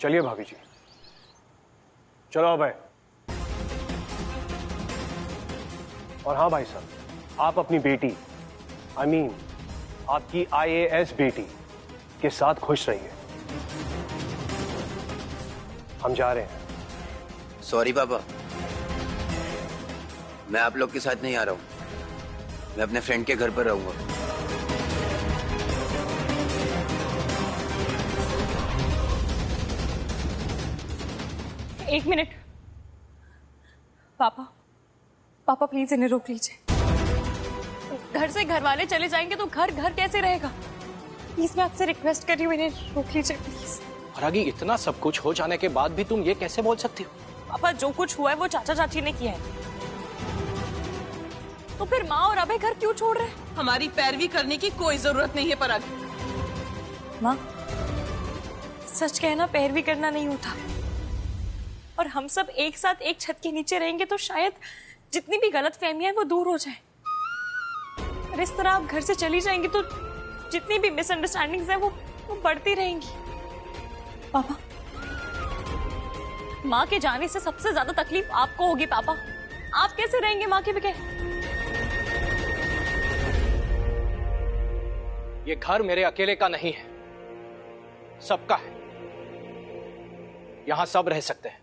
चलिए भाभी जी, चलो अभय। और हाँ भाई साहब, आप अपनी बेटी आपकी IAS बेटी के साथ खुश रहिए। हम जा रहे हैं। सॉरी पापा, मैं आप लोग के साथ नहीं आ रहा हूँ। मैं अपने फ्रेंड के घर पर रहूंगा। एक मिनट पापा, पापा प्लीज इन्हें रोक लीजिए। घर से घर वाले चले जाएंगे तो घर घर कैसे रहेगा? प्लीज मैं आपसे रिक्वेस्ट कर रही हूँ, इन्हें रोक लीजिए प्लीज। परागी, इतना सब कुछ हो जाने के बाद भी तुम ये कैसे बोल सकती हो? पापा जो कुछ हुआ है वो चाचा चाची ने किया है, तो फिर माँ और अभय घर क्यों छोड़ रहे हैं? हमारी पैरवी करने की कोई जरूरत नहीं है परागी। माँ, सच कहना पैरवी करना नहीं होता, और हम सब एक साथ एक छत के नीचे रहेंगे तो शायद जितनी भी गलत फहमियां हैं वो दूर हो जाए। और इस तरह आप घर से चली जाएंगी तो जितनी भी मिसअंडरस्टैंडिंग्स हैं वो बढ़ती रहेंगी। पापा, माँ के जाने से सबसे ज्यादा तकलीफ आपको होगी पापा। आप कैसे रहेंगे माँ के बगैर? ये घर मेरे अकेले का नहीं है, सबका है। यहां सब रह सकते हैं,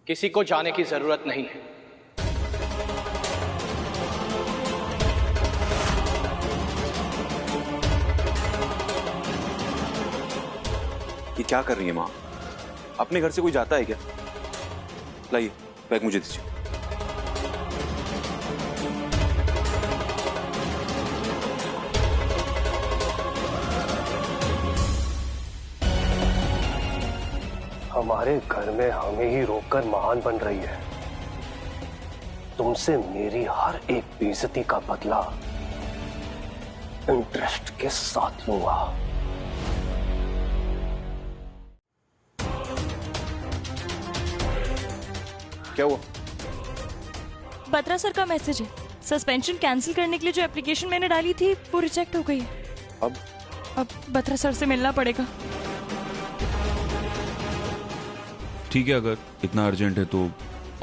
किसी को जाने की जरूरत नहीं है। ये क्या कर रही है माँ? अपने घर से कोई जाता है क्या? लाइए बैग मुझे दीजिए। हमारे घर में हमें ही रोककर महान बन रही है। तुमसे मेरी हर एक बेइज्जती का बदला इंटरेस्ट के साथ लूंगा। क्या हुआ? बत्रा सर का मैसेज है, सस्पेंशन कैंसिल करने के लिए जो एप्लीकेशन मैंने डाली थी वो रिजेक्ट हो गई है। अब बत्रा सर से मिलना पड़ेगा। ठीक है, अगर इतना अर्जेंट है तो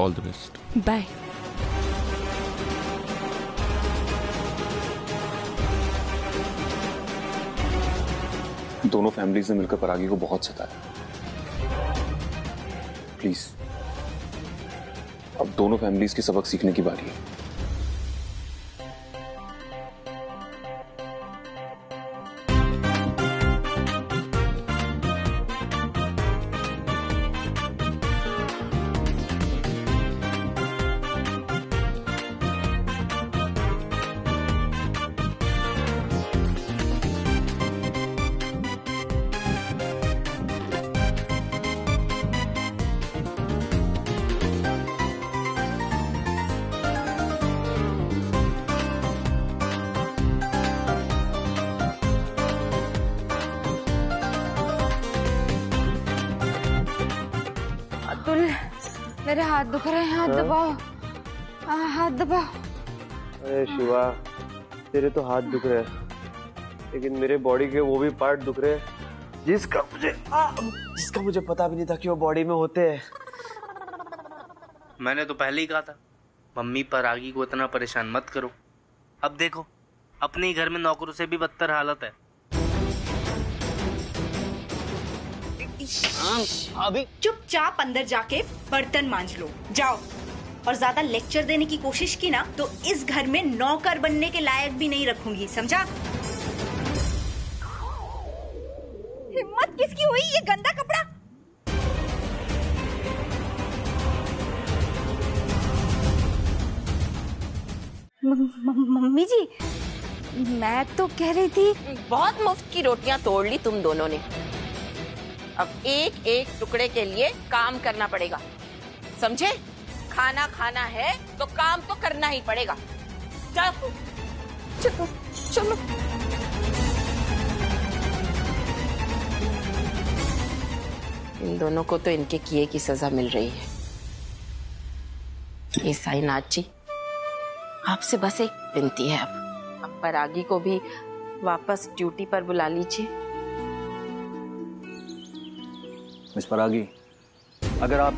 ऑल द बेस्ट। बाय। दोनों फैमिलीज ने मिलकर परागी को बहुत सताया। प्लीज, अब दोनों फैमिलीज की सबक सीखने की बारी है। मेरे हाथ दुख रहे हैं, हाथ दबाओ, हाथ दबाओ। अरे शिवा, तेरे तो हाथ दुख रहे हैं, लेकिन मेरे बॉडी के वो भी पार्ट दुख रहे हैं जिसका मुझे पता भी नहीं था कि वो बॉडी में होते हैं। मैंने तो पहले ही कहा था मम्मी परागी को इतना परेशान मत करो। अब देखो अपने ही घर में नौकरों से भी बदतर हालत है। अभी चुपचाप अंदर जाके बर्तन मांज लो, जाओ। और ज्यादा लेक्चर देने की कोशिश की ना तो इस घर में नौकर बनने के लायक भी नहीं रखूंगी, समझा? हिम्मत किसकी हुई ये गंदा कपड़ा? मम्मी जी, मैं तो कह रही थी, बहुत मुफ्त की रोटियां तोड़ ली तुम दोनों ने। अब एक एक टुकड़े के लिए काम करना पड़ेगा, समझे? खाना खाना है तो काम तो करना ही पड़ेगा। चलो चलो चलो। इन दोनों को तो इनके किए की सजा मिल रही है। ये साईनाथ जी, आपसे बस एक विनती है, अब परागी को भी वापस ड्यूटी पर बुला लीजिए। मिस परागी, अगर आप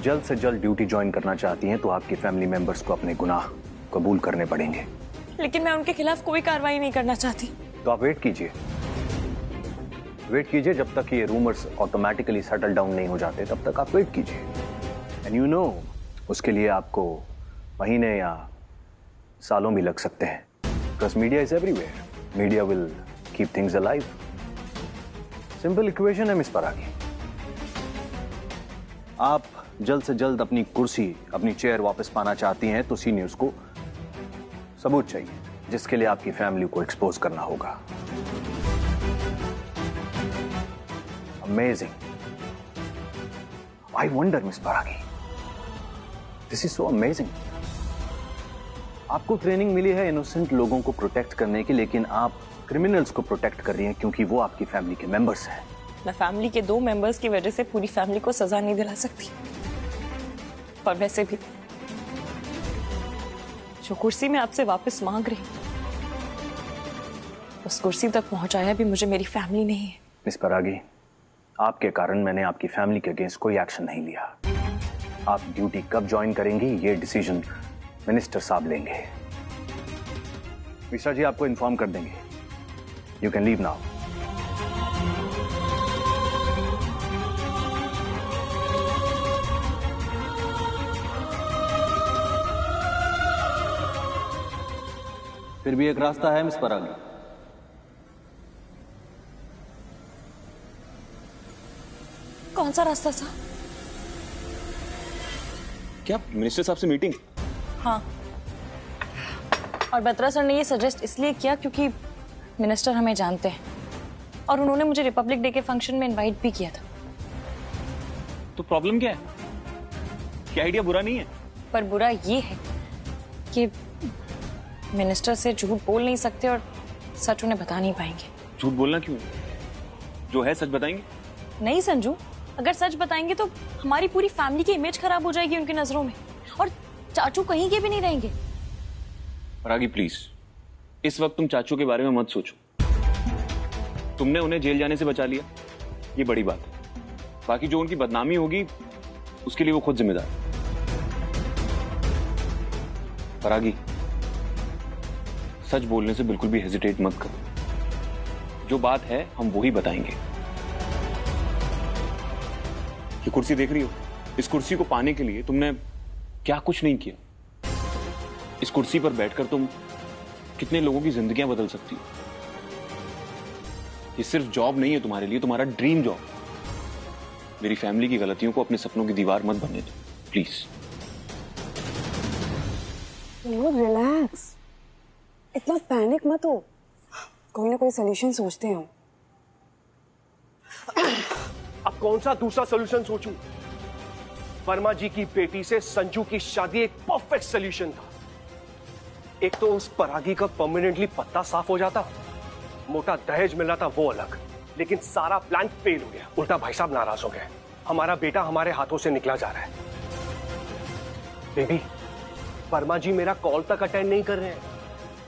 जल्द से जल्द ड्यूटी ज्वाइन करना चाहती हैं तो आपके फैमिली मेंबर्स को अपने गुनाह कबूल करने पड़ेंगे। लेकिन मैं उनके खिलाफ कोई कार्रवाई नहीं करना चाहती। तो आप वेट कीजिए जब तक ये रूमर्स ऑटोमेटिकली सेटल डाउन नहीं हो जाते, तब तक आप वेट कीजिए। एंड यू नो, उसके लिए आपको महीने या सालों भी लग सकते हैं। Because media is everywhere, media will keep things alive. Simple equation है मिस परागी। आप जल्द से जल्द अपनी कुर्सी, अपनी चेयर वापस पाना चाहती हैं तो सी न्यूज को सबूत चाहिए, जिसके लिए आपकी फैमिली को एक्सपोज करना होगा। अमेजिंग। आई वंडर मिस परागी, दिस इज सो अमेजिंग। आपको ट्रेनिंग मिली है इनोसेंट लोगों को प्रोटेक्ट करने की, लेकिन आप क्रिमिनल्स को प्रोटेक्ट कर रही हैं क्योंकि वो आपकी फैमिली के मेंबर्स हैं। मैं फैमिली के 2 मेंबर्स की वजह से पूरी फैमिली को सजा नहीं दिला सकती। और वैसे भी जो कुर्सी मैं आपसे वापस मांग रही हूं, उस कुर्सी तक पहुंचाया भी मुझे मेरी फैमिली नहीं है। मिस परागी, आपके कारण मैंने आपकी फैमिली के अगेंस्ट कोई एक्शन नहीं लिया। आप ड्यूटी कब ज्वाइन करेंगी ये डिसीजन मिनिस्टर साहब लेंगे। मिश्रा जी आपको इन्फॉर्म कर देंगे। You can leave now. फिर भी एक रास्ता है मिस परागी। कौन सा रास्ता था? क्या मिनिस्टर साहब से मीटिंग? हाँ, और बत्रा सर ने ये सजेस्ट इसलिए किया क्योंकि मिनिस्टर हमें जानते हैं और उन्होंने मुझे रिपब्लिक डे के फंक्शन में इनवाइट भी किया था। तो प्रॉब्लम क्या है? क्या आइडिया बुरा नहीं है? पर बुरा ये है कि मिनिस्टर से झूठ बोल नहीं सकते और सच उन्हें बता नहीं पाएंगे। झूठ बोलना क्यों? जो है सच बताएंगे। नहीं संजू, अगर सच बताएंगे तो हमारी पूरी फैमिली की इमेज खराब हो जाएगी उनकी नजरों में, और चाचू कहीं के भी नहीं रहेंगे। परागी प्लीज, इस वक्त तुम चाचू के बारे में मत सोचो। तुमने उन्हें जेल जाने से बचा लिया, ये बड़ी बात है। बाकी जो उनकी बदनामी होगी उसके लिए वो खुद जिम्मेदार। परागी, सच बोलने से बिल्कुल भी हेजिटेट मत करो। जो बात है हम वो ही बताएंगे। ये कुर्सी देख रही हो? इस कुर्सी को पाने के लिए तुमने क्या कुछ नहीं किया। इस कुर्सी पर बैठकर तुम कितने लोगों की जिंदगियां बदल सकती हो। ये सिर्फ जॉब नहीं है तुम्हारे लिए, तुम्हारा ड्रीम जॉब। मेरी फैमिली की गलतियों को अपने सपनों की दीवार मत बनने दो प्लीज। रिलैक्स, इतना पैनिक मत हो, कोई ना कोई सोल्यूशन सोचते हैं हम। अब कौन सा दूसरा सोल्यूशन सोचूं? वर्मा जी की बेटी से संजू की शादी एक परफेक्ट सोल्यूशन था। एक तो उस परागी का परमानेंटली पत्ता साफ हो जाता, मोटा दहेज मिल रहा था वो अलग, लेकिन सारा प्लान फेल हो गया। उल्टा भाई साहब नाराज हो गए। हमारा बेटा हमारे हाथों से निकला जा रहा है। बेबी, वर्मा जी मेरा कॉल तक अटेंड नहीं कर रहे हैं।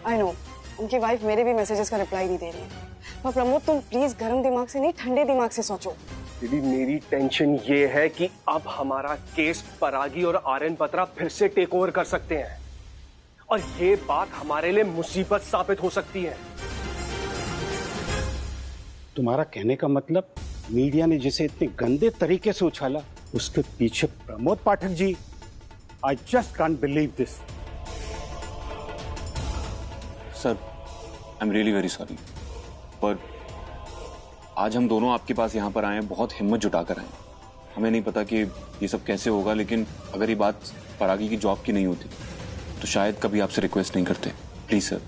आई नो, उनकी वाइफ मेरे भी मैसेजेस का रिप्लाई नहीं दे रही है। पर प्रमोद, तुम प्लीज गर्म दिमाग से नहीं, ठंडे दिमाग से सोचो। दीदी, मेरी टेंशन ये है कि अब हमारा केस परागी और आर्यन बत्रा फिर से टेक ओवर कर सकते हैं, और ये बात हमारे लिए मुसीबत साबित हो सकती है। तुम्हारा कहने का मतलब मीडिया ने जिसे इतने गंदे तरीके से उछाला, उसके पीछे Pramod Pathak ji? I just can't believe this. Sir, I am really very sorry, पर आज हम दोनों आपके पास यहाँ पर आए हैं, बहुत हिम्मत जुटाकर आए। हमें नहीं पता कि ये सब कैसे होगा, लेकिन अगर ये बात परागी की जॉब की नहीं होती तो शायद कभी आपसे रिक्वेस्ट नहीं करते। प्लीज सर,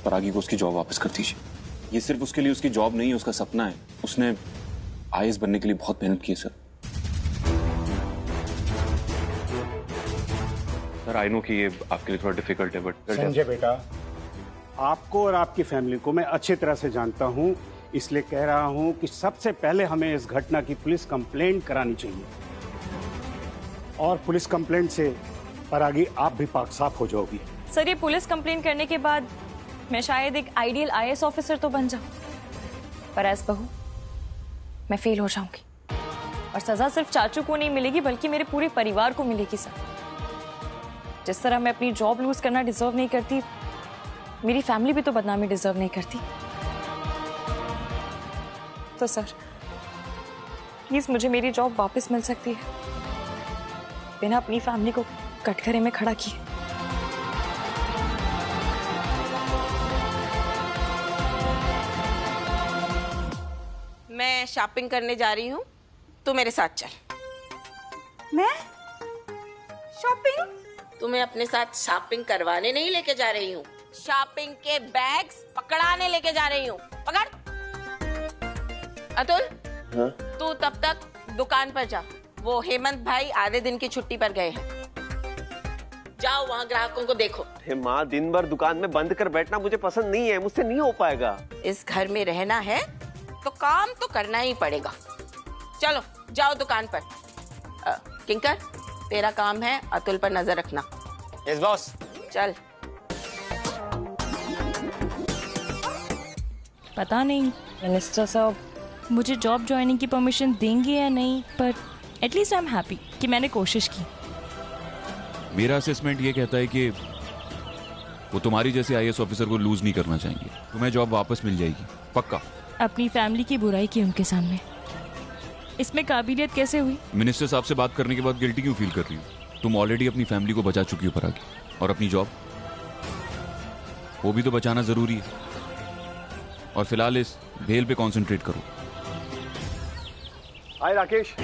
परागी को उसकी जॉब वापस कर दीजिए। ये सिर्फ उसके लिए उसकी जॉब नहीं है, उसका सपना है। उसने आईएएस बनने के लिए बहुत मेहनत की है सर। सर, आई नो कि ये आपके लिए थोड़ा डिफिकल्ट है, बट संजय बेटा, आपको और आपकी फैमिली को मैं अच्छी तरह से जानता हूं, इसलिए कह रहा हूं कि सबसे पहले हमें इस घटना की पुलिस कंप्लेंट करानी चाहिए, और पुलिस कंप्लेंट से परागी आप भी पाक साफ हो जाओगी। सर, ये पुलिस कंप्लेंट करने के बाद मैं शायद एक आइडियल आईएएस ऑफिसर तो बन जाऊं, पर एज बहू मैं फेल हो जाऊंगी। और सजा सिर्फ चाचू को नहीं मिलेगी बल्कि मेरे पूरे परिवार को मिलेगी सर। जिस तरह मैं अपनी जॉब लूज करना डिजर्व नहीं करती, मेरी फैमिली भी तो बदनामी डिजर्व नहीं करती। तो सर प्लीज मुझे मेरी जॉब वापस मिल सकती है बिना अपनी फैमिली को कटघरे में खड़ा किए। मैं शॉपिंग करने जा रही हूँ, तू मेरे साथ चल। मैं शॉपिंग? तुम्हें अपने साथ शॉपिंग करवाने नहीं लेके जा रही हूँ, शॉपिंग के बैग्स पकड़ाने लेके जा रही हूँ। पकड़। अतुल, हाँ? तू तब तक दुकान पर जा, वो हेमंत भाई आधे दिन की छुट्टी पर गए हैं। जाओ वहाँ ग्राहकों को देखो। माँ, दिन भर दुकान में बंद कर बैठना मुझे पसंद नहीं है, मुझसे नहीं हो पाएगा। इस घर में रहना है तो काम तो करना ही पड़ेगा। चलो जाओ दुकान पर। किंकर, तेरा काम है अतुल पर नजर रखना। Yes boss. चल। पता नहीं मिनिस्टर साहब मुझे जॉब ज्वाइनिंग की परमिशन देंगे या नहीं, पर एटलीस्ट आई एम हैप्पी कि मैंने कोशिश की। मेरा असेसमेंट ये कहता है कि वो तुम्हारी जैसे आईएएस ऑफिसर को लूज नहीं करना चाहेंगे। तुम्हें जॉब वापस मिल जाएगी पक्का। अपनी फैमिली की बुराई की उनके सामने, इसमें काबिलियत कैसे हुई? मिनिस्टर साहब से बात करने के बाद गिल्टी क्यों फील कर रही हो? तुम ऑलरेडी अपनी फैमिली को बचा चुकी हो परागी, और अपनी जॉब वो भी तो बचाना जरूरी है। और फिलहाल इस भेल पे कंसंट्रेट करो। हाय राकेश,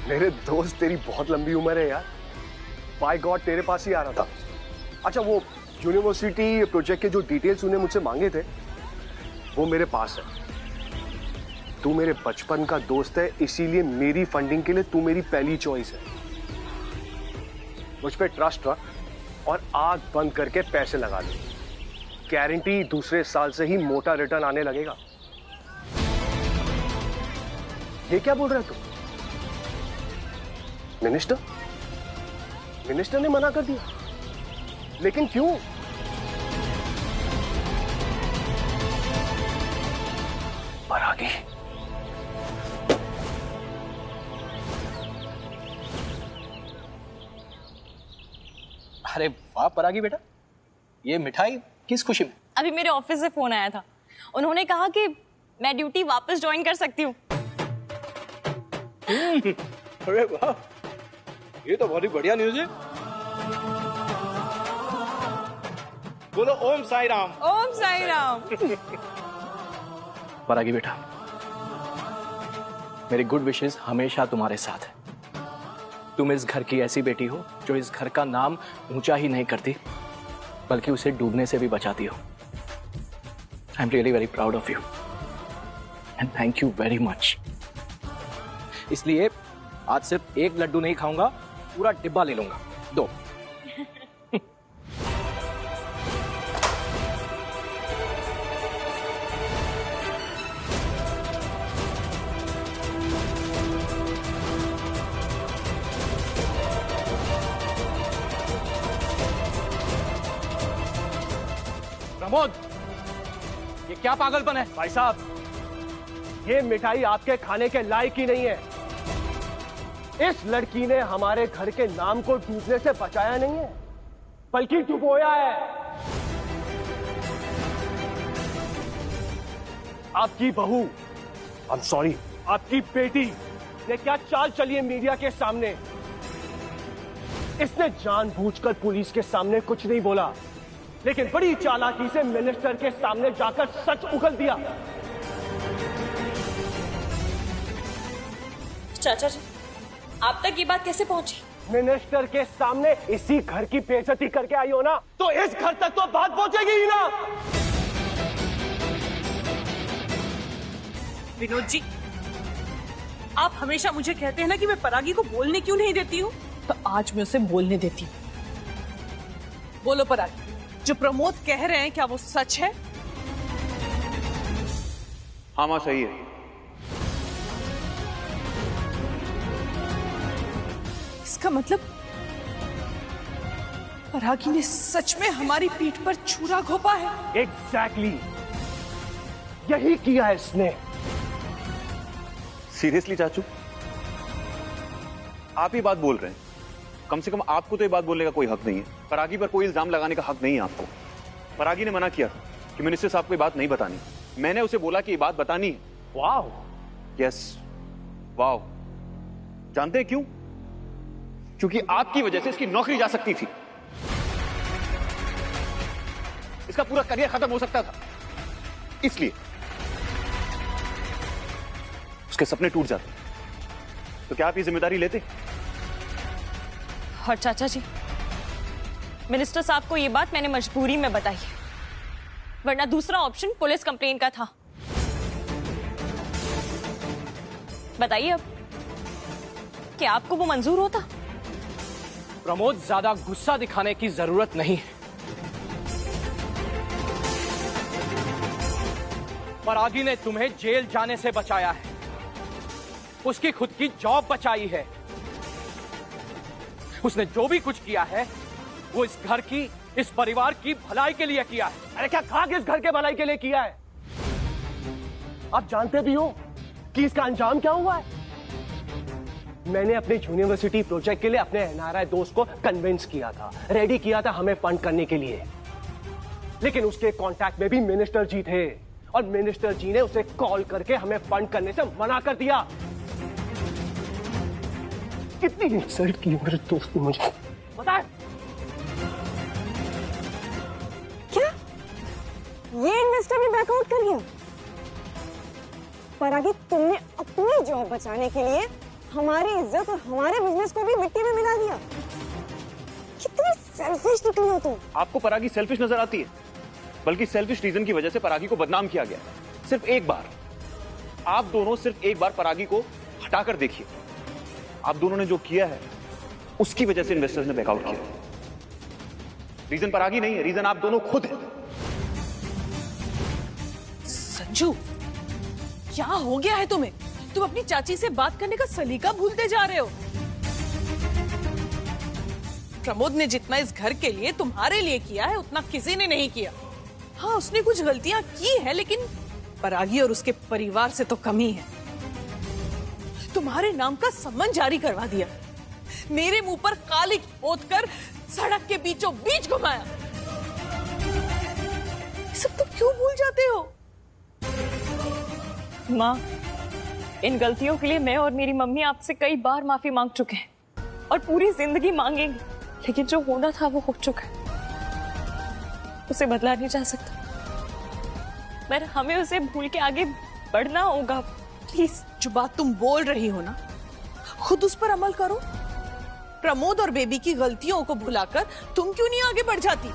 मेरे दोस्त तेरी बहुत लंबी उम्र है यार। बाय गॉड तेरे पास ही आ रहा था। अच्छा, वो यूनिवर्सिटी प्रोजेक्ट के जो डिटेल्स उन्हें मुझसे मांगे थे वो मेरे पास है। तू मेरे बचपन का दोस्त है, इसीलिए मेरी फंडिंग के लिए तू मेरी पहली चॉइस है। मुझ पे ट्रस्ट रख और आग बंद करके पैसे लगा दे। गारंटी दूसरे साल से ही मोटा रिटर्न आने लगेगा। ये क्या बोल रहा है तू? मिनिस्टर ने मना कर दिया, लेकिन क्यों? परागी, अरे वाह परागी बेटा, ये मिठाई किस खुशी में? अभी मेरे ऑफिस से फोन आया था, उन्होंने कहा कि मैं ड्यूटी वापस ज्वाइन कर सकती हूँ। अरे वाह, ये तो बहुत ही बढ़िया न्यूज़ है। बोलो ओम साई राम। ओम साई राम। परागी बेटा, मेरी गुड विशेस हमेशा तुम्हारे साथ है। तुम इस घर की ऐसी बेटी हो जो इस घर का नाम ऊंचा ही नहीं करती बल्कि उसे डूबने से भी बचाती हो। आई am really very proud of you and thank you very much. इसलिए आज सिर्फ एक लड्डू नहीं खाऊंगा, पूरा डिब्बा ले लूंगा। दो। प्रमोद, ये क्या पागलपन है? भाई साहब, ये मिठाई आपके खाने के लायक ही नहीं है। इस लड़की ने हमारे घर के नाम को डूबने से बचाया नहीं है, बल्कि डुबोया है। आपकी बहू, आई एम सॉरी, आपकी बेटी ने क्या चाल चली है मीडिया के सामने। इसने जानबूझकर पुलिस के सामने कुछ नहीं बोला, लेकिन बड़ी चालाकी से मिनिस्टर के सामने जाकर सच उगल दिया। चाचा जी, आप तक ये बात कैसे पहुंची? मिनिस्टर के सामने इसी घर की बेइज्जती करके आई हो ना, तो इस घर तक तो बात पहुंचेगी ही ना। विनोद जी, आप हमेशा मुझे कहते हैं ना कि मैं परागी को बोलने क्यों नहीं देती हूँ, तो आज मैं उसे बोलने देती हूँ। बोलो परागी, जो प्रमोद कह रहे हैं क्या वो सच है? हाँ माँ, सही है। इसका मतलब परागी ने सच में हमारी पीठ पर छुरा घोंपा है। एग्जैक्टली, यही किया है इसने। सीरियसली चाचू, आप ही बात बोल रहे हैं, कम से कम आपको तो ये बात बोलने का कोई हक नहीं है। परागी पर कोई इल्जाम लगाने का हक नहीं है आपको। परागी ने मना किया कि मिनिस्टर साहब को ये बात नहीं बतानी। मैंने उसे बोला कि ये बात बतानी है। वाह, यस, वाह। जानते हैं क्यों? क्योंकि आपकी वजह से इसकी नौकरी जा सकती थी, इसका पूरा करियर खत्म हो सकता था, इसलिए उसके सपने टूट जाते। तो क्या आप ये जिम्मेदारी लेते? और चाचा जी, मिनिस्टर साहब को ये बात मैंने मजबूरी में बताई है, वरना दूसरा ऑप्शन पुलिस कंप्लेन का था। बताइए अब, क्या आपको वो मंजूर होता? प्रमोद, ज्यादा गुस्सा दिखाने की जरूरत नहीं है। परागी ने तुम्हें जेल जाने से बचाया है, उसकी खुद की जॉब बचाई है। उसने जो भी कुछ किया है वो इस घर की, इस परिवार की भलाई के लिए किया है। अरे क्या कहा कि इस घर के भलाई के लिए किया है? आप जानते भी हो कि इसका अंजाम क्या हुआ है? मैंने अपने यूनिवर्सिटी प्रोजेक्ट के लिए अपने एनआरआई दोस्त को कन्विंस किया था, रेडी किया था हमें फंड करने के लिए, लेकिन उसके कांटेक्ट में भी मिनिस्टर जी थे और मिनिस्टर जी ने उसे कॉल करके हमें फंड करने से मना कर दिया। कितनी इंसल्ट की मेरे दोस्त ने मुझे, बताए? क्या ये इन्वेस्टर भी बैकआउट कर गया? परागी, तुमने अपनी जॉब बचाने के लिए हमारी इज्जत और हमारे बिजनेस को भी मिट्टी में मिला दिया। कितनी सेल्फिश निकली हो तुम। आपको परागी सेल्फिश नजर आती है, बल्कि सेल्फिश रीजन की वजह से परागी को बदनाम किया गया। सिर्फ एक बार, आप दोनों सिर्फ एक बार परागी को हटाकर देखिए। आप दोनों ने जो किया है उसकी वजह से इन्वेस्टर्स ने बैकआउट किया। रीजन परागी नहीं है, रीजन आप दोनों खुद हैं। संजू, क्या हो गया है तुम्हें? तुम अपनी चाची से बात करने का सलीका भूलते जा रहे हो। प्रमोद ने जितना इस घर के लिए, तुम्हारे लिए किया है, उतना किसी ने नहीं किया। हाँ, उसने कुछ गलतियां की है, लेकिन परागी और उसके परिवार से तो कम ही है। तुम्हारे नाम का सम्मन जारी करवा दिया, मेरे मुंह पर कालिक पोत कर सड़क के बीचों बीच घुमाया। ये सब तुम क्यों भूल जाते हो? माँ, इन गलतियों के लिए मैं और मेरी मम्मी आपसे कई बार माफी मांग चुके हैं और पूरी जिंदगी मांगेंगे, लेकिन जो होना था वो हो चुका है, उसे बदला नहीं जा सकता। पर हमें उसे भूल के आगे बढ़ना होगा। प्लीज, जो बात तुम बोल रही हो ना, खुद उस पर अमल करो। प्रमोद और बेबी की गलतियों को भुलाकर तुम क्यों नहीं आगे बढ़ जाती?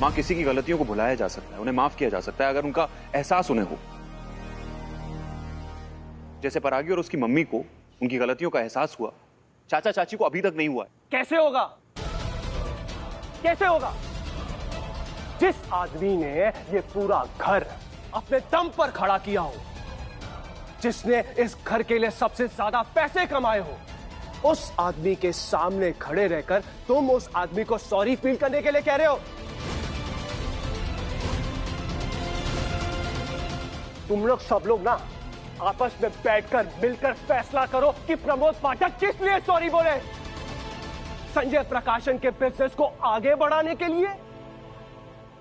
मां, किसी की गलतियों को भुलाया जा सकता है, उन्हें माफ किया जा सकता है अगर उनका एहसास उन्हें हो। जैसे परागी और उसकी मम्मी को उनकी गलतियों का एहसास हुआ, चाचा चाची को अभी तक नहीं हुआ है। कैसे होगा? कैसे होगा? जिस आदमी ने ये पूरा घर अपने दम पर खड़ा किया हो, जिसने इस घर के लिए सबसे ज्यादा पैसे कमाए हो, उस आदमी के सामने खड़े रहकर तुम उस आदमी को सॉरी फील करने के लिए कह रहे हो? तुम लोग सब लोग ना आपस में बैठकर मिलकर फैसला करो कि प्रमोद पाठक किस लिए सॉरी बोले। संजय प्रकाशन के बिजनेस को आगे बढ़ाने के लिए?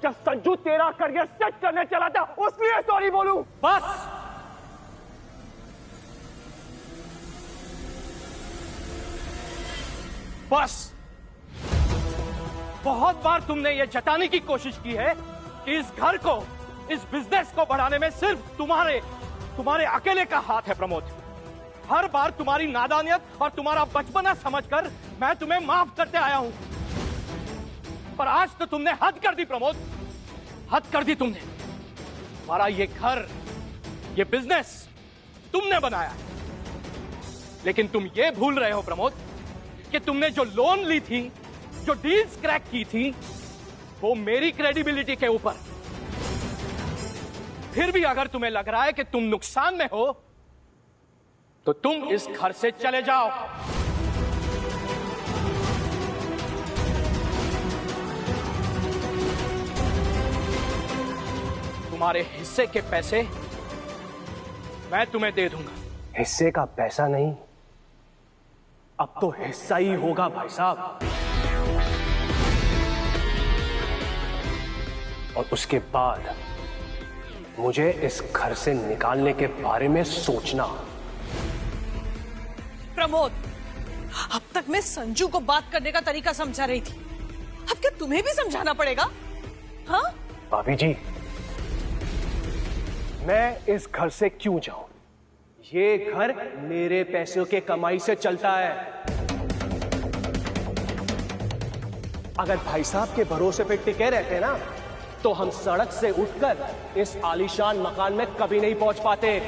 जब संजू तेरा करियर सेट करने चला था उसलिए सॉरी बोलूं? बस, बस। बहुत बार तुमने यह जताने की कोशिश की है कि इस घर को, इस बिजनेस को बढ़ाने में सिर्फ तुम्हारे अकेले का हाथ है प्रमोद। हर बार तुम्हारी नादानियत और तुम्हारा बचपना समझकर मैं तुम्हें माफ करते आया हूं, पर आज तो तुमने हद कर दी प्रमोद, हद कर दी तुमने। हमारा ये घर, ये बिजनेस तुमने बनाया, लेकिन तुम ये भूल रहे हो प्रमोद कि तुमने जो लोन ली थी, जो डील्स क्रैक की थी, वो मेरी क्रेडिबिलिटी के ऊपर। फिर भी अगर तुम्हें लग रहा है कि तुम नुकसान में हो, तो तुम इस घर से चले जाओ। तुम्हारे हिस्से के पैसे मैं तुम्हें दे दूंगा। हिस्से का पैसा नहीं, अब तो हिस्सा ही होगा भाई साहब। और उसके बाद मुझे इस घर से निकालने के बारे में सोचना। प्रमोद, अब तक मैं संजू को बात करने का तरीका समझा रही थी, अब क्या तुम्हें भी समझाना पड़ेगा? हाँ भाभी जी, मैं इस घर से क्यों जाऊं? ये घर मेरे पैसों के कमाई से चलता है। अगर भाई साहब के भरोसे पे टिके रहते ना, तो हम सड़क से उठकर इस आलीशान मकान में कभी नहीं पहुंच पाते।